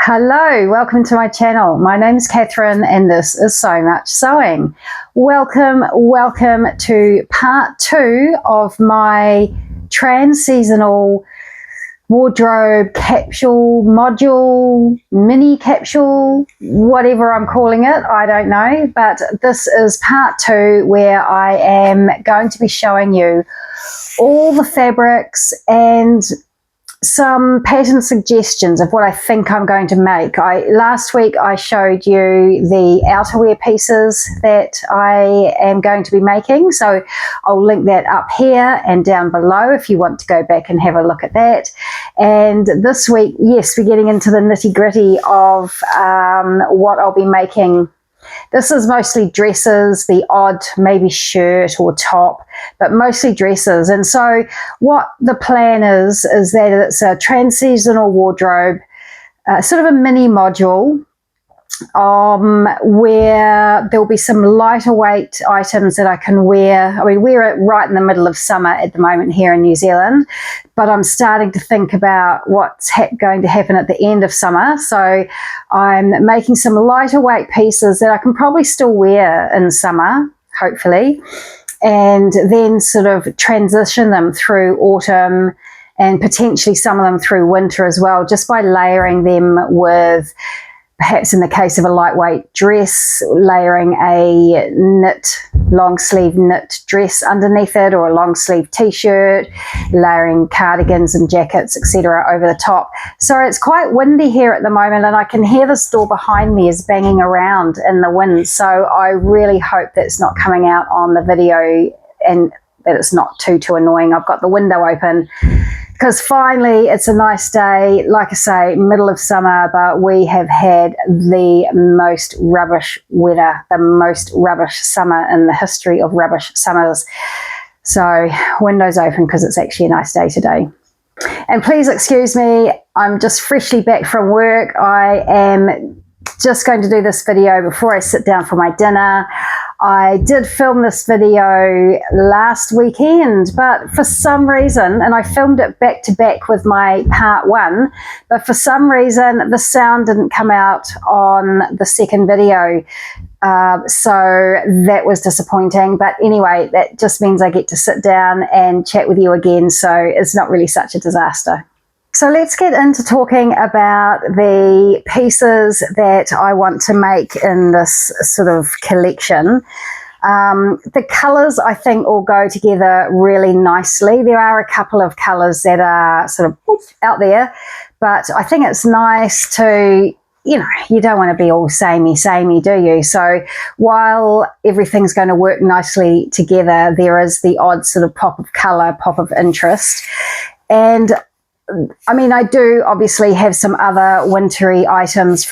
Hello, welcome to my channel. My name is Catherine and this is So Much Sewing. Welcome to part 2 of my trans-seasonal wardrobe capsule, module, mini capsule, whatever I'm calling it, I don't know. But this is part 2 where I am going to be showing you all the fabrics and some pattern suggestions of what I think I'm going to make. Last week I showed you the outerwear pieces that I am going to be making, so I'll link that up here and down below if you want to go back and have a look at that. And this week, yes, we're getting into the nitty-gritty of what I'll be making. This is mostly dresses, the odd maybe shirt or top, but mostly dresses. And so what the plan is that it's a trans-seasonal wardrobe, sort of a mini module, where there'll be some lighter weight items that I can wear. I mean, we're right in the middle of summer at the moment here in New Zealand, but I'm starting to think about what's going to happen at the end of summer. So I'm making some lighter weight pieces that I can probably still wear in summer, hopefully, and then sort of transition them through autumn and potentially some of them through winter as well, just by layering them with, perhaps in the case of a lightweight dress, layering a long sleeve knit dress underneath it, or a long sleeve t-shirt, layering cardigans and jackets, etc. over the top. So it's quite windy here at the moment, and I can hear this door behind me is banging around in the wind. So I really hope that it's not coming out on the video and that it's not too annoying. I've got the window open because finally it's a nice day, like I say, middle of summer, but we have had the most rubbish weather, the most rubbish summer in the history of rubbish summers. So windows open because it's actually a nice day today. And please excuse me, I'm just freshly back from work. I am just going to do this video before I sit down for my dinner. I did film this video last weekend, but for some reason, and I filmed it back to back with my part 1, but for some reason the sound didn't come out on the second video. So that was disappointing. But anyway, that just means I get to sit down and chat with you again. So it's not really such a disaster. So let's get into talking about the pieces that I want to make in this sort of collection. The colours I think all go together really nicely. There are a couple of colours that are sort of out there, but I think it's nice to, you know, you don't want to be all samey, do you? So while everything's going to work nicely together, there is the odd sort of pop of colour, pop of interest. And I mean, I do obviously have some other wintry items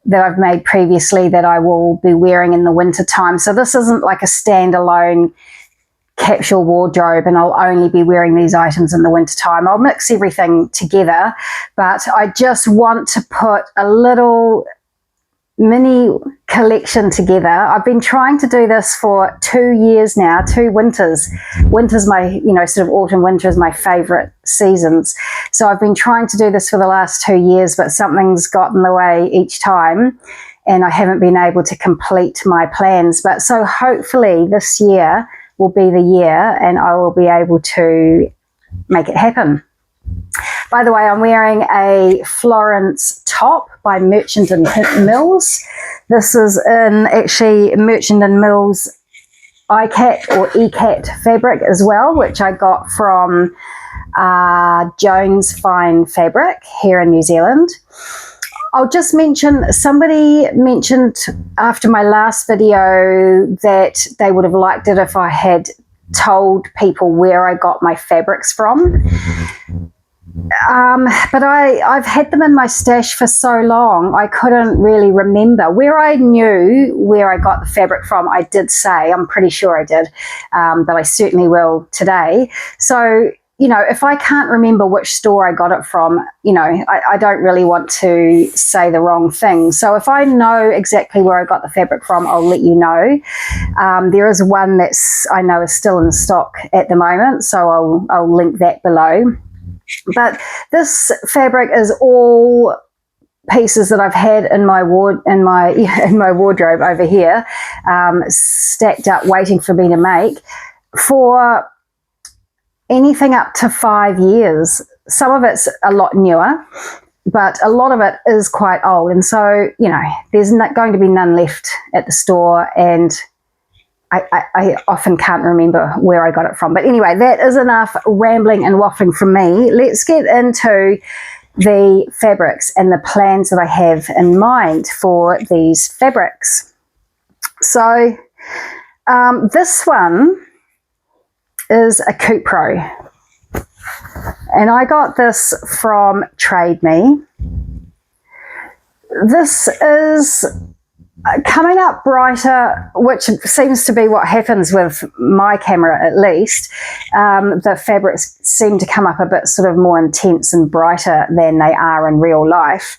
that I've made previously that I will be wearing in the winter time. So this isn't like a standalone capsule wardrobe and I'll only be wearing these items in the winter time. I'll mix everything together, but I just want to put a little mini collection together. I've been trying to do this for 2 years now, 2 winters. Winter's my, sort of autumn, winter is my favorite seasons. So I've been trying to do this for the last 2 years, but something's got in the way each time and I haven't been able to complete my plans. But so hopefully this year will be the year and I will be able to make it happen. By the way, I'm wearing a Florence top by Merchant and Mills. This is in actually Merchant and Mills ICAT or ECAT fabric as well, which I got from Joan's Fine Fabric here in New Zealand. I'll just mention, somebody mentioned after my last video that they would have liked it if I had told people where I got my fabrics from. But I've had them in my stash for so long, I couldn't really remember. Where I knew where I got the fabric from, I did say, I'm pretty sure I did, but I certainly will today. So, if I can't remember which store I got it from, I don't really want to say the wrong thing. So if I know exactly where I got the fabric from, I'll let you know. There is one that's I know is still in stock at the moment, so I'll link that below. But this fabric is all pieces that I've had in my wardrobe over here, stacked up waiting for me to make for anything up to 5 years. Some of it's a lot newer, but a lot of it is quite old, and so, you know, there's not going to be none left at the store, and I often can't remember where I got it from. But anyway, that is enough rambling and waffling from me. Let's get into the fabrics and the plans that I have in mind for these fabrics. So this one is a Cupro, and I got this from Trade Me. This is coming up brighter, which seems to be what happens with my camera at least. The fabrics seem to come up a bit sort of more intense and brighter than they are in real life.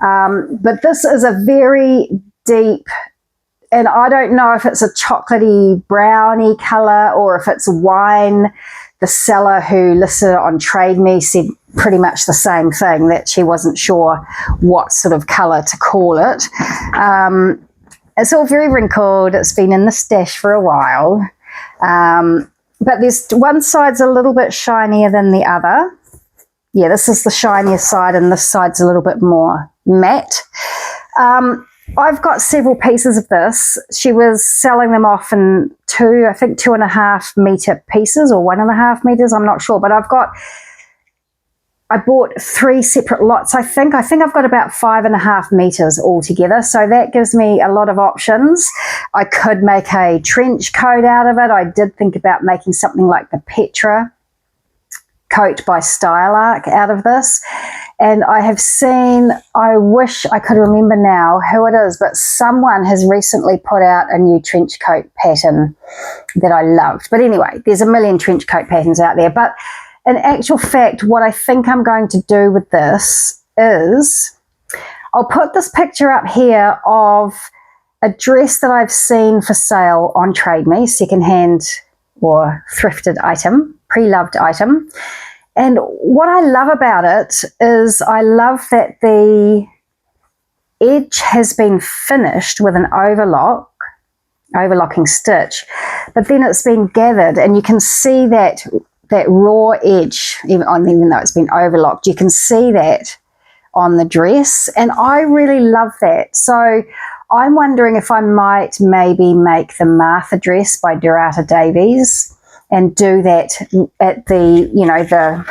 But this is a very deep, and I don't know if it's a chocolatey browny colour or if it's wine. The seller who listed it on Trade Me said pretty much the same thing, that she wasn't sure what sort of colour to call it. It's all very wrinkled. It's been in the stash for a while. But there's one side's a little bit shinier than the other. Yeah, this is the shinier side, and this side's a little bit more matte. I've got several pieces of this. She was selling them off in 2.5 metre pieces, or 1.5 metres, I'm not sure. But I bought 3 separate lots, I think. I think I've got about 5.5 metres altogether. So that gives me a lot of options. I could make a trench coat out of it. I did think about making something like the Petra coat by Style Arc out of this. And I have seen, I wish I could remember now who it is, but someone has recently put out a new trench coat pattern that I loved. But anyway, there's a million trench coat patterns out there. But in actual fact, what I think I'm going to do with this is, I'll put this picture up here of a dress that I've seen for sale on Trade Me, secondhand or thrifted item, pre-loved item. And what I love about it is I love that the edge has been finished with an overlocking stitch, but then it's been gathered, and you can see that raw edge, even though it's been overlocked, you can see that on the dress, and I really love that. So I'm wondering if I might maybe make the Martha dress by Dorata Davies and do that at the, you know, the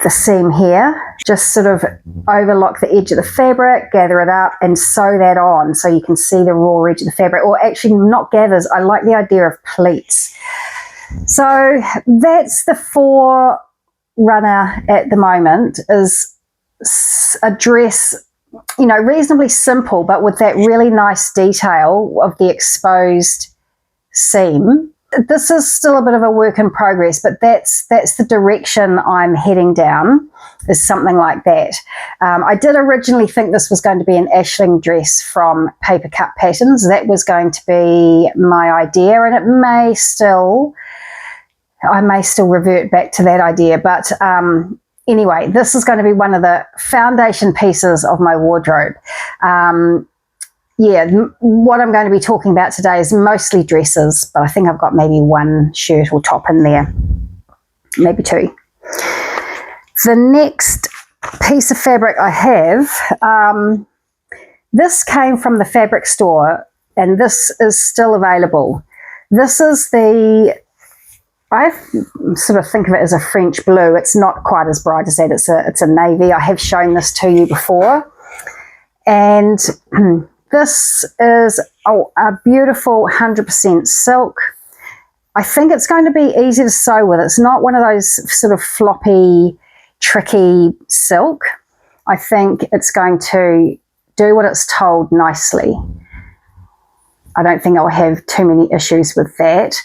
seam here. Just sort of overlock the edge of the fabric, gather it up, and sew that on so you can see the raw edge of the fabric. Or actually, not gathers. I like the idea of pleats. So that's the forerunner at the moment, is a dress, you know, reasonably simple, but with that really nice detail of the exposed seam. This is still a bit of a work in progress, but that's the direction I'm heading down, is something like that. I did originally think this was going to be an Ashling dress from Paper Cut Patterns. That was going to be my idea, and I may still revert back to that idea. But anyway, this is going to be one of the foundation pieces of my wardrobe. Yeah, what I'm going to be talking about today is mostly dresses, but I think I've got maybe one shirt or top in there, maybe 2. The next piece of fabric I have, this came from the fabric store, and this is still available. This is I sort of think of it as a French blue. It's not quite as bright as that. It's a navy. I have shown this to you before. And this is a beautiful 100% silk. I think it's going to be easy to sew with. It's not one of those sort of floppy, tricky silk. I think it's going to do what it's told nicely. I don't think I'll have too many issues with that.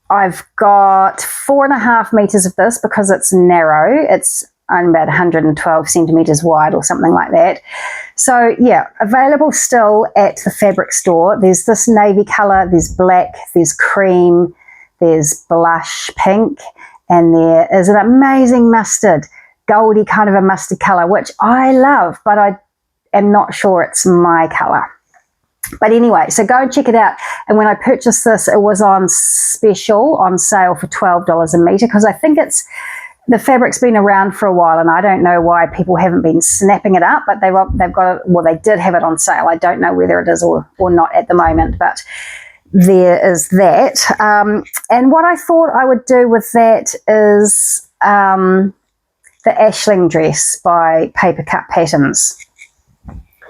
I've got 4.5 meters of this because it's narrow. It's only about 112 centimeters wide or something like that. So yeah, available still at the fabric store. There's this navy color, there's black, there's cream, there's blush pink, and there is an amazing mustard. goldy kind of a mustard colour, which I love, but I am not sure it's my colour. But anyway, so go and check it out. And when I purchased this, it was on special, on sale for $12 a metre, because I think the fabric's been around for a while, and I don't know why people haven't been snapping it up, but they've got it, well, they did have it on sale. I don't know whether it is or not at the moment, but there is that. And what I thought I would do with that is the Ashling dress by Paper Cut Patterns.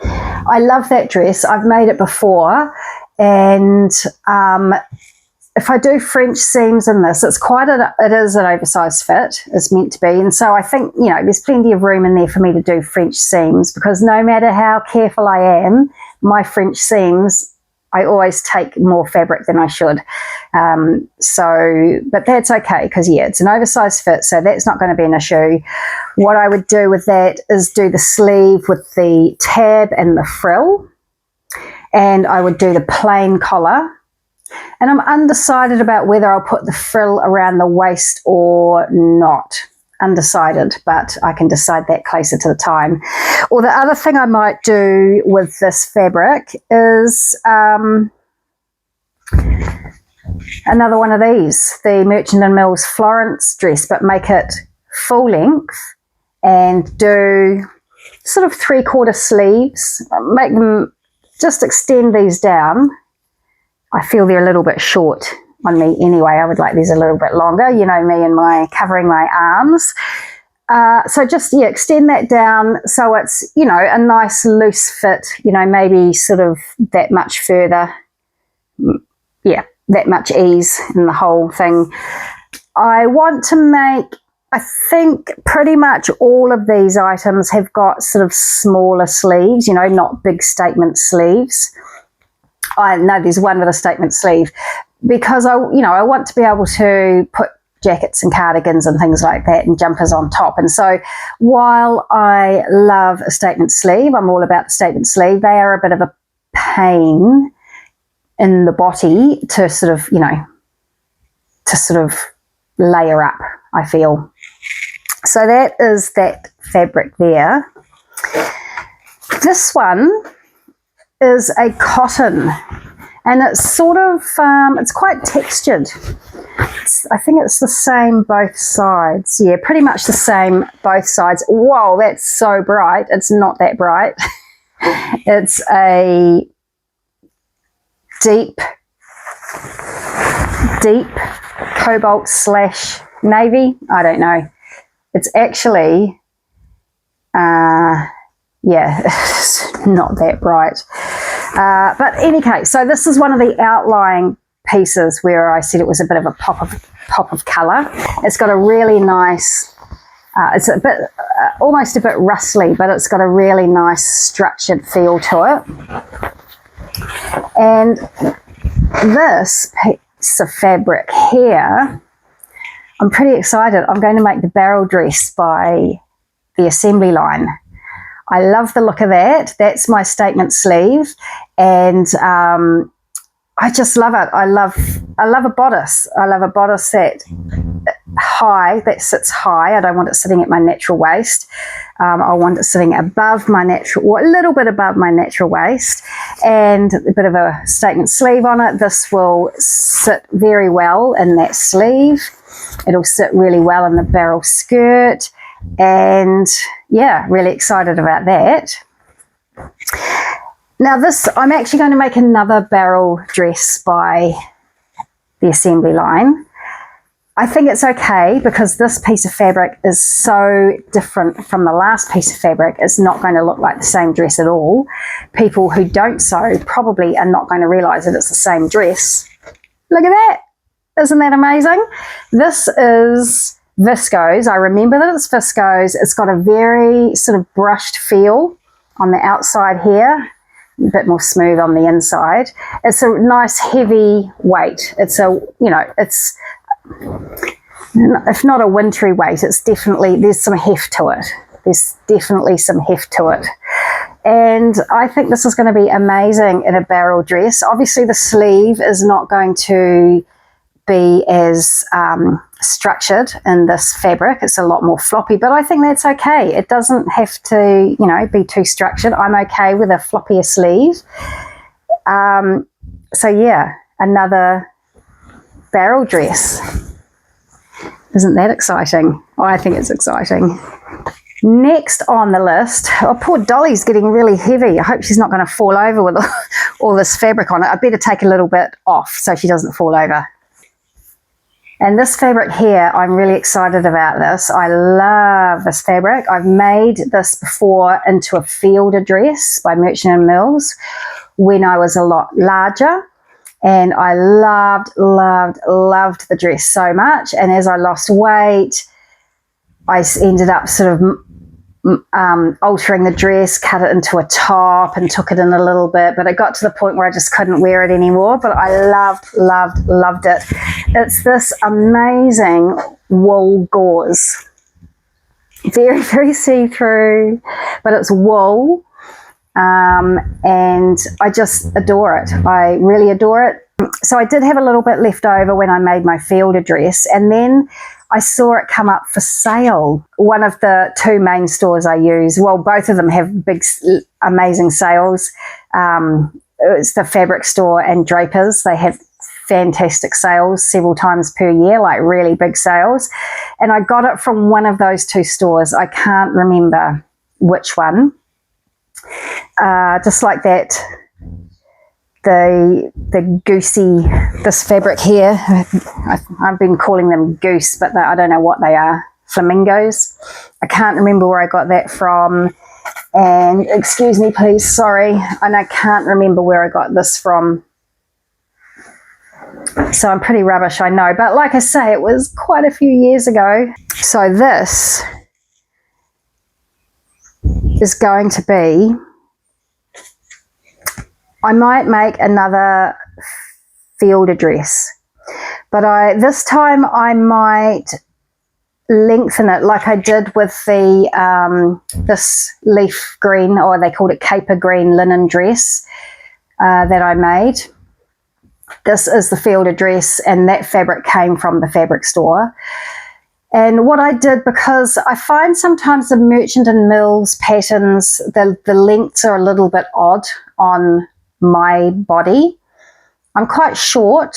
I love that dress. I've made it before, and if I do French seams in this, it is an oversized fit. It's meant to be, and so I think, you know, there's plenty of room in there for me to do French seams, because no matter how careful I am, my French seams, I always take more fabric than I should. But that's okay, because yeah, it's an oversized fit, so that's not going to be an issue. What I would do with that is do the sleeve with the tab and the frill, and I would do the plain collar. And I'm undecided about whether I'll put the frill around the waist or not. Undecided, but I can decide that closer to the time. Or the other thing I might do with this fabric is another one of these, the Merchant & Mills Florence dress, but make it full length and do sort of 3/4 sleeves. Make them, just extend these down. I feel they're a little bit short on me anyway. I would like these a little bit longer, you know me and my covering my arms. So just, yeah, extend that down so it's, you know, a nice loose fit, you know, maybe sort of that much further, yeah, that much ease in the whole thing. I want to make, I think pretty much all of these items have got sort of smaller sleeves, you know, not big statement sleeves. I know there's one with a statement sleeve, because I want to be able to put jackets and cardigans and things like that and jumpers on top. And so while I love a statement sleeve, I'm all about the statement sleeve, they are a bit of a pain in the body to sort of, you know, to sort of layer up, I feel. So that is that fabric there. This one is a cotton, and it's sort of, it's quite textured. I think it's the same both sides. Yeah, pretty much the same both sides. Whoa, that's so bright. It's not that bright. It's a deep cobalt / navy. I don't know. It's actually, yeah, it's not that bright. But in any case, so this is one of the outlying pieces where I said it was a bit of a pop of colour. It's got a really nice, it's a bit, almost a bit rustly, but it's got a really nice structured feel to it. And this piece of fabric here, I'm pretty excited. I'm going to make the barrel dress by the Assembly line. I love the look of that. That's my statement sleeve, and I just love it. I love a bodice. I love a bodice that sits high. I don't want it sitting at my natural waist. I want it sitting above my natural, or a little bit above my natural waist, and a bit of a statement sleeve on it. This will sit very well in that sleeve. It'll sit really well in the barrel skirt, and yeah, really excited about that. Now this, I'm actually going to make another barrel dress by the Assembly line. I think it's okay because this piece of fabric is so different from the last piece of fabric. It's not going to look like the same dress at all. People who don't sew probably are not going to realise that it's the same dress. Look at that. Isn't that amazing? This is Viscose. I remember that it's Viscose. It's got a very sort of brushed feel on the outside here, a bit more smooth on the inside. It's a nice heavy weight. It's a, you know, it's, if not a wintry weight, it's definitely, there's some heft to it. There's definitely some heft to it. And I think this is going to be amazing in a barrel dress. Obviously the sleeve is not going to be as structured in this fabric. It's a lot more floppy, but I think that's okay. It doesn't have to, you know, be too structured. I'm okay with a floppier sleeve. So yeah, another barrel dress. Isn't that exciting? I think it's exciting. Next on the list, oh, poor Dolly's getting really heavy. I hope she's not going to fall over with all this fabric on it. I better take a little bit off so she doesn't fall over. And this fabric here, I'm really excited about this. I love this fabric. I've made this before into a field dress by Merchant & Mills when I was a lot larger. And I loved the dress so much. And as I lost weight, I ended up sort of altering the dress, cut it into a top and took it in a little bit, but it got to the point where I just couldn't wear it anymore. But I loved it. It's this amazing wool gauze, very see-through, but it's wool, and I just adore it. I really adore it. So I did have a little bit left over when I made my field dress, and then I saw it come up for sale. One of the two main stores I use, well, both of them have big, amazing sales. It's the Fabric Store and Drapers. They have fantastic sales several times per year, like really big sales. And I got it from one of those two stores. I can't remember which one. Just like that. The goosey, this fabric here, I've been calling them goose, but I don't know what they are. Flamingos. I can't remember where I got that from. And excuse me, please, sorry. And I can't remember where I got this from. So I'm pretty rubbish, I know. But like I say, it was quite a few years ago. So this is going to be, I might make another field dress, but this time I might lengthen it like I did with the this leaf green, or they called it caper green linen dress that I made. This is the field dress, and that fabric came from the Fabric Store. And what I did, because I find sometimes the Merchant & Mills patterns, the lengths are a little bit odd on my body. I'm quite short.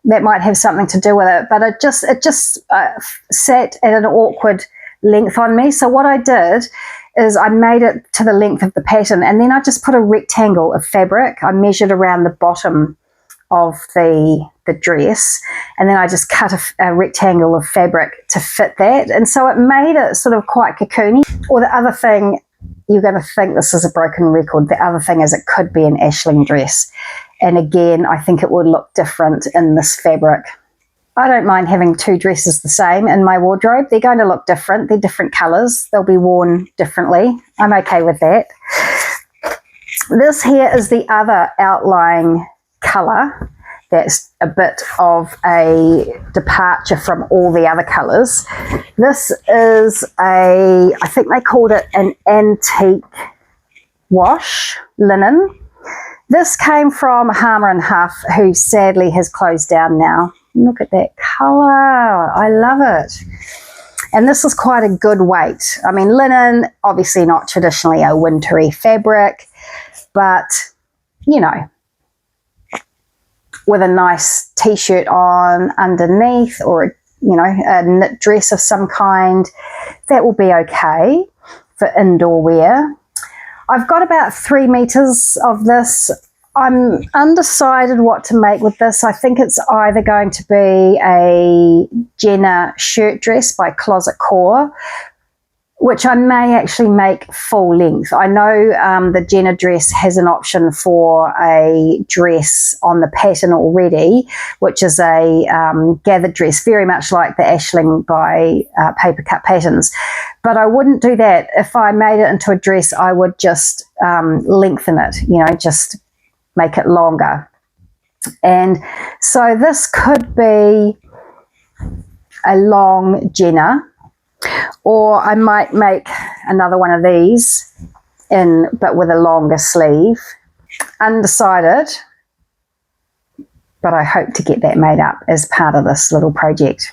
That might have something to do with it, but it just sat at an awkward length on me. So what I did is I made it to the length of the pattern, and then I just put a rectangle of fabric. I measured around the bottom of the dress, and then I just cut a rectangle of fabric to fit that, and so it made it sort of quite cocoony. Or the other thing, you're going to think this is a broken record, the other thing is it could be an ashling dress, and again I think it would look different in this fabric. I don't mind having two dresses the same in my wardrobe. They're going to look different, they're different colours, they'll be worn differently. I'm okay with that. This here is the other outlying colour that's a bit of a departure from all the other colours. This is I think they called it an antique wash linen. This came from Harmer & Huff, who sadly has closed down now. Look at that colour, I love it. And this is quite a good weight. I mean, linen, obviously not traditionally a wintry fabric, but, you know, with a nice t-shirt on underneath, or, you know, a knit dress of some kind, that will be okay for indoor wear. I've got about 3 meters of this. I'm undecided what to make with this. I think it's either going to be a Jenna shirt dress by Closet Core, which I may actually make full length. I know the Jenna dress has an option for a dress on the pattern already, which is a gathered dress, very much like the Ashling by Paper Cut Patterns. But I wouldn't do that. If I made it into a dress, I would just lengthen it, you know, just make it longer. And so this could be a long Jenna, or I might make another one of these but with a longer sleeve. Undecided. but I hope to get that made up as part of this little project.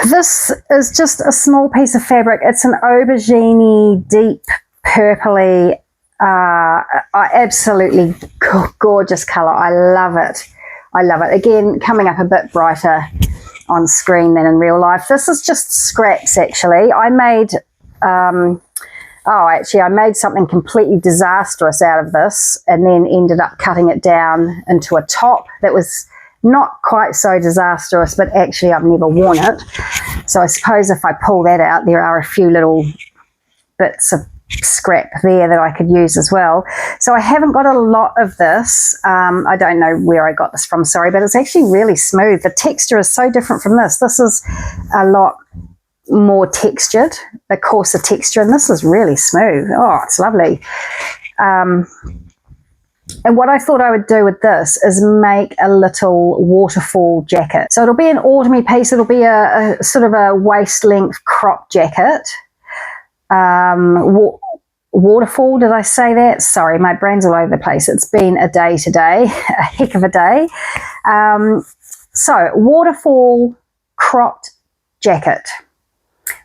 This is just a small piece of fabric. It's an aubergine deep purpley, absolutely gorgeous colour. I love it. I love it. Again, coming up a bit brighter on screen than in real life. This is just scraps, actually. I made, I made something completely disastrous out of this and then ended up cutting it down into a top that was not quite so disastrous, but actually I've never worn it. So I suppose if I pull that out, there are a few little bits of scrap there that I could use as well. So I haven't got a lot of this. I don't know where I got this from, sorry, but it's actually really smooth. The texture is so different from this. This is a lot more textured, a coarser texture, and this is really smooth. Oh, it's lovely. And what I thought I would do with this is make a little waterfall jacket. So it'll be an autumny piece. It'll be a sort of a waist length crop jacket. Waterfall, did I say that? Sorry, my brain's all over the place. It's been a day today, a heck of a day. So waterfall cropped jacket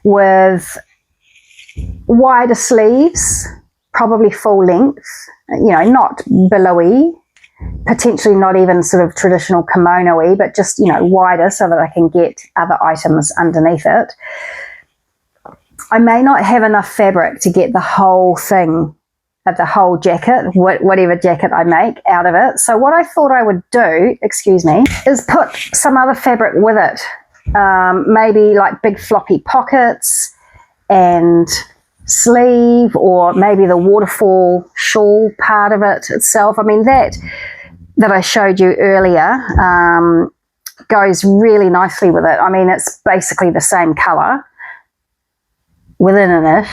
with wider sleeves, probably full length, you know, not billowy, potentially not even sort of traditional kimono-y, but just, you know, wider so that I can get other items underneath it. I may not have enough fabric to get the whole thing, the whole jacket, whatever jacket I make out of it. So what I thought I would do, is put some other fabric with it. Maybe like big floppy pockets and sleeve, or maybe the waterfall shawl part of it itself. I mean, that I showed you earlier goes really nicely with it. I mean, it's basically the same colour within it.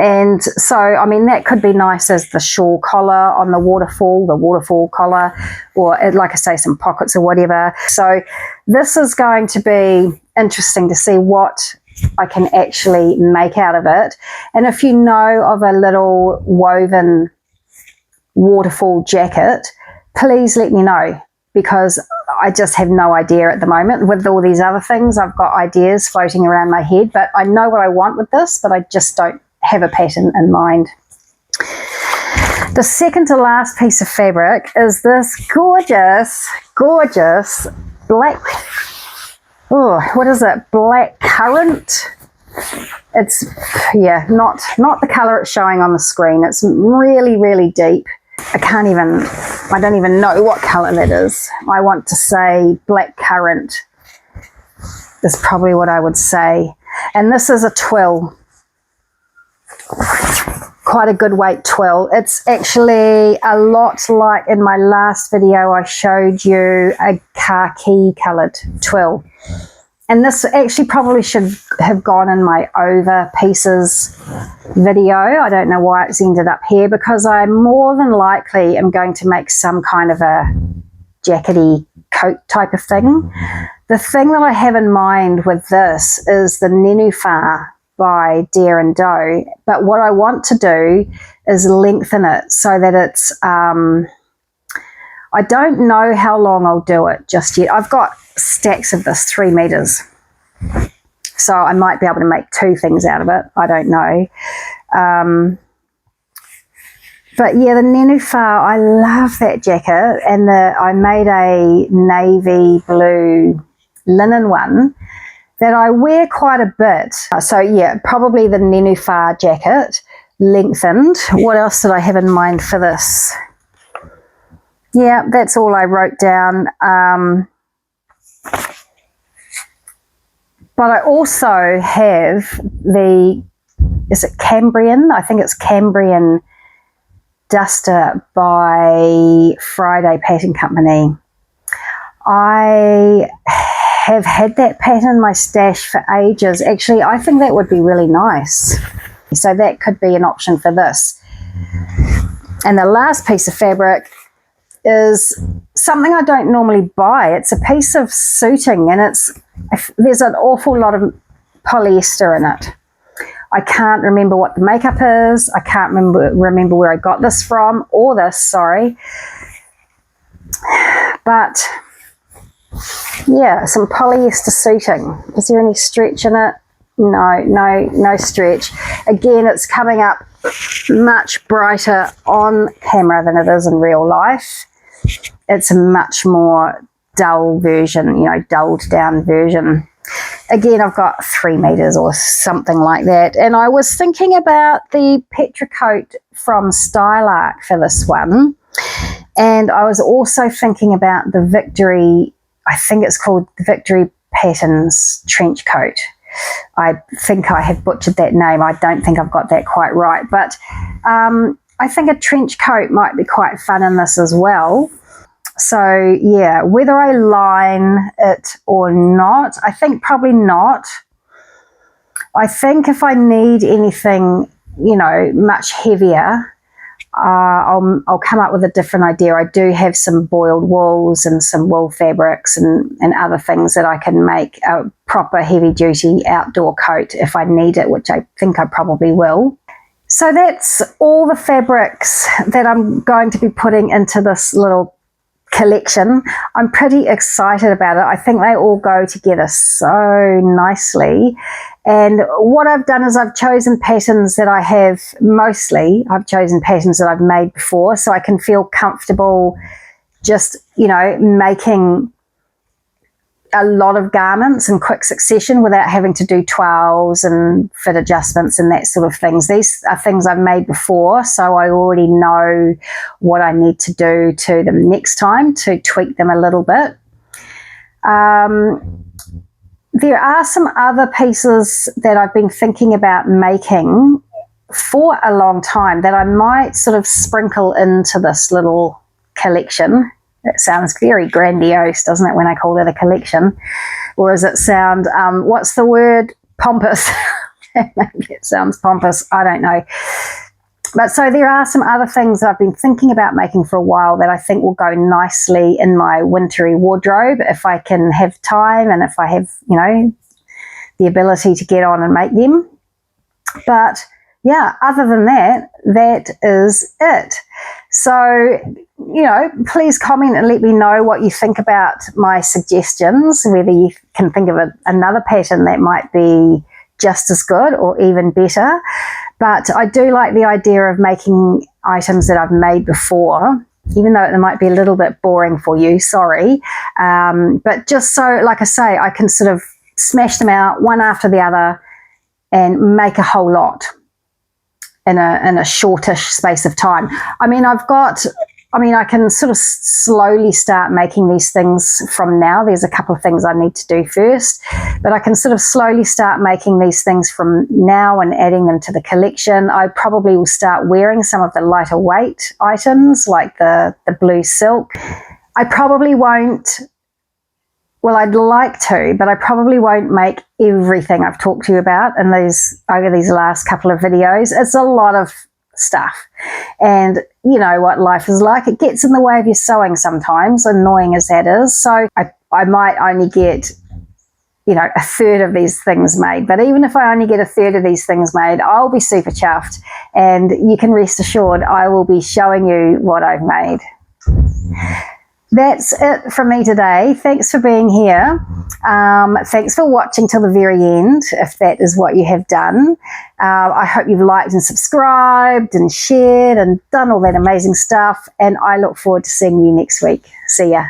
And so, I mean, that could be nice as the shawl collar on the waterfall collar, or like I say, some pockets or whatever. So this is going to be interesting to see what I can actually make out of it. And if you know of a little woven waterfall jacket, please let me know, because I just have no idea at the moment. With all these other things, I've got ideas floating around my head, but I know what I want with this, but I just don't have a pattern in mind. The second to last piece of fabric is this gorgeous black, what is it? Black currant. It's, yeah, not the colour it's showing on the screen. It's really, really deep. I don't even know what colour that is. I want to say black currant is probably what I would say. And this is a twill. Quite a good weight twill. It's actually a lot like in my last video I showed you a khaki coloured twill. And this actually probably should have gone in my over pieces video. I don't know why it's ended up here, because I more than likely am going to make some kind of a jackety coat type of thing. The thing that I have in mind with this is the Nenufar by DhHi, but what I want to do is lengthen it so that it's, I don't know how long I'll do it just yet. I've got stacks of this, 3 meters. So I might be able to make 2 things out of it. I don't know. But yeah, the Nenufar, I love that jacket. And I made a navy blue linen one that I wear quite a bit. So yeah, probably the Nenufar jacket lengthened. What else did I have in mind for this? Yeah, that's all I wrote down. But I also have is it Cambrian? I think it's Cambrian duster by Friday Pattern Company. I have had that pattern in my stash for ages. Actually, I think that would be really nice. So that could be an option for this. And the last piece of fabric is something I don't normally buy. It's a piece of suiting, and there's an awful lot of polyester in it. I can't remember what the makeup is. I can't remember where I got this from, But yeah, some polyester suiting. Is there any stretch in it? No stretch. Again, it's coming up much brighter on camera than it is in real life. It's a much more dull version, you know, dulled down version. Again, I've got 3 meters or something like that. And I was thinking about the Petricoat from Stylark for this one. And I was also thinking about the Victory, I think it's called the Victory Patterns trench coat. I think I have butchered that name. I don't think I've got that quite right. But I think a trench coat might be quite fun in this as well. So yeah, whether I line it or not, I think probably not. I think if I need anything, you know, much heavier, I'll come up with a different idea. I do have some boiled wools and some wool fabrics and other things that I can make a proper heavy duty outdoor coat if I need it, which I think I probably will. So that's all the fabrics that I'm going to be putting into this little collection. I'm pretty excited about it. I think they all go together so nicely. And what I've done is I've chosen patterns that I have I've chosen patterns that I've made before, so I can feel comfortable just, you know, making a lot of garments in quick succession without having to do twirls and fit adjustments and that sort of things. These are things I've made before, so I already know what I need to do to them next time to tweak them a little bit. There are some other pieces that I've been thinking about making for a long time that I might sort of sprinkle into this little collection. It sounds very grandiose, doesn't it, when I call it a collection? Or does it sound, what's the word? Pompous. Maybe it sounds pompous. I don't know. But so there are some other things that I've been thinking about making for a while that I think will go nicely in my wintry wardrobe if I can have time and if I have, you know, the ability to get on and make them. But yeah, other than that, that is it. So, you know, please comment and let me know what you think about my suggestions, whether you can think of another pattern that might be just as good or even better. But I do like the idea of making items that I've made before, even though it might be a little bit boring for you, sorry. But just so, like I say, I can sort of smash them out one after the other and make a whole lot in a shortish space of time. I can sort of slowly start making these things from now. There's a couple of things I need to do first, but I can sort of slowly start making these things from now and adding them to the collection. I probably will start wearing some of the lighter weight items like the blue silk. I probably won't, well, I'd like to, but I probably won't make everything I've talked to you about over these last couple of videos. It's a lot of stuff, and you know what life is like. It gets in the way of your sewing sometimes, annoying as that is. So I might only get, you know, a third of these things made, but even if I only get a third of these things made, I'll be super chuffed, and you can rest assured I will be showing you what I've made. That's it from me today. Thanks for being here. Thanks for watching till the very end, if that is what you have done. I hope you've liked and subscribed and shared and done all that amazing stuff. And I look forward to seeing you next week. See ya.